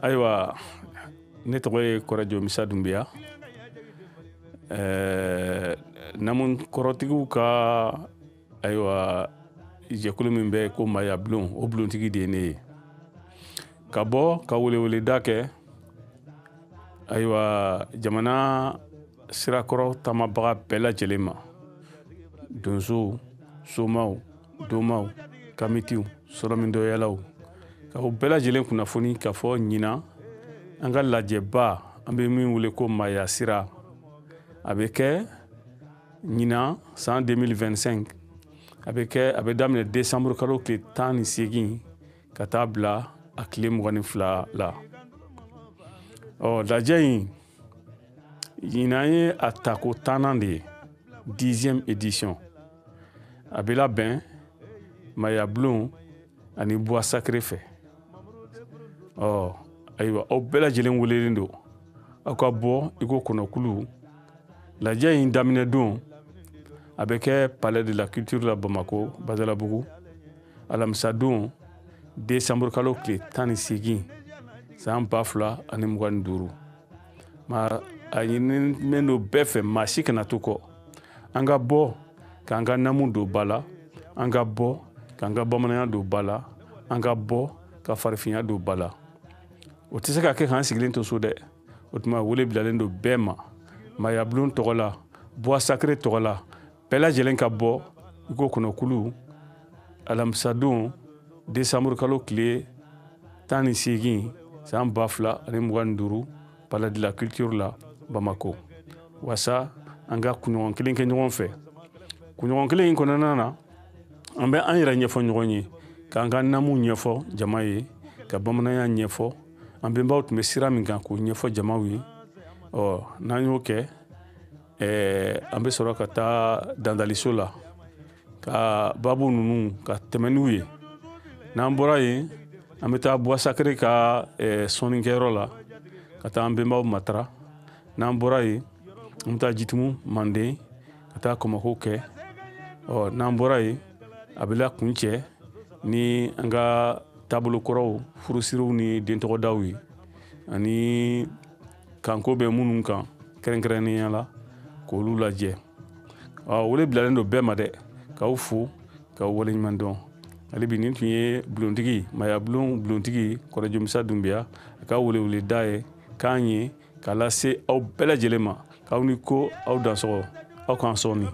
Ayiwa ne tɔgɔ ye Kɔrɔjo Misa Dunbiya. Namun kɔrɔtigiw ka ayiwa jɛkulu min bɛ ko Maya Bulon, o bulontigi de ye ne ye. Ka bɔ ka weleweleda kɛ ayiwa jamana sirakɔrɔ taamabaga bɛɛ lajɛlen ma, donsow, somaw, domaw, kamitiw, sɔrɔmindɔyalaw, ka o bɛɛ lajɛlen kunnafoni k'a fɔ ɲina an ka lajɛba an bɛ min wele ko Maya sira a bɛ kɛ ɲina san 2025 a bɛ daminɛ décembre kalo tile 18 ka taa bila a tile 22 la. Lajɛ in ɲina ye a tako 10nan de ye, 10e édition. A bɛ labɛn Maya Bulon ani Bois Sacré fɛ. Ayiwa aw bɛɛ lajɛlen welelen don aw ka bɔ i ko kɔnɔkulu. Lajɛ in daminɛ don a bɛ kɛ Palais de la Culture la Bamako, Badalabugu. Alamisa don décembre kalo tile 18 san 2025. A ɲininen don bɛɛ fɛ maa si kana to kɔ. An ka bɔ k'an ka namu don ba la, an ka bɔ k'an ka bamananya don ba la, an ka bɔ ka farifinya don ba la. O tɛ se ka kɛ k'an sigilen to so dɛ. O tuma wele bilalen don bɛɛ ma. Maya Bulon tɔgɔ la, Bois Sacré tɔgɔ la, bɛɛ lajɛlen ka bɔ i ko kɔnɔkulu. Alamisa don décembre kalo tile 18 san 2025 Palais de la Culture la Bamako. Wasa an ka kunɲɔgɔn kelen kɛ ɲɔgɔn fɛ. Kunɲɔgɔn kelen in kɔnɔna na an bɛ an yɛrɛ ɲɛfɔ ɲɔgɔn ye, k'an ka namu ɲɛfɔ jama ye, ka bamananya ɲɛfɔ. An bɛnbaw tun bɛ sira min kan k'o ɲɛfɔ jamaw ye. N'an y'o kɛ an bɛ sɔrɔ ka taa dandaliso la ka babu ninnu ka tɛmɛ n'u ye. N'an bɔra yen an bɛ taa Bois Sacré ka sɔnnikɛyɔrɔ la ka taa an bɛnbaw matara. N'an bɔra yen an bɛ taa Jitumu Manden ka taa kɔmɔko kɛ. N'an bɔra yen a bɛ lakuncɛ ni an ka taabolo kɔrɔw, furusiriw ni dentɔgɔdaw ye, ani kanko bɛ minnu kan kɛrɛnkɛrɛnnenya la k'olu lajɛ. Wele bilalen don bɛɛ ma dɛ, k'aw fo k'aw waleɲuman dɔn. Hali bi nin tun ye bulontigi, Maya Bulon bulontigi Kɔrɔjo Misa Dunbiya a ka weleweleda ye k'an ye k'a lase aw bɛɛ lajɛlen ma, k'aw ni ko aw dansɔgɔ, aw k'an sɔni.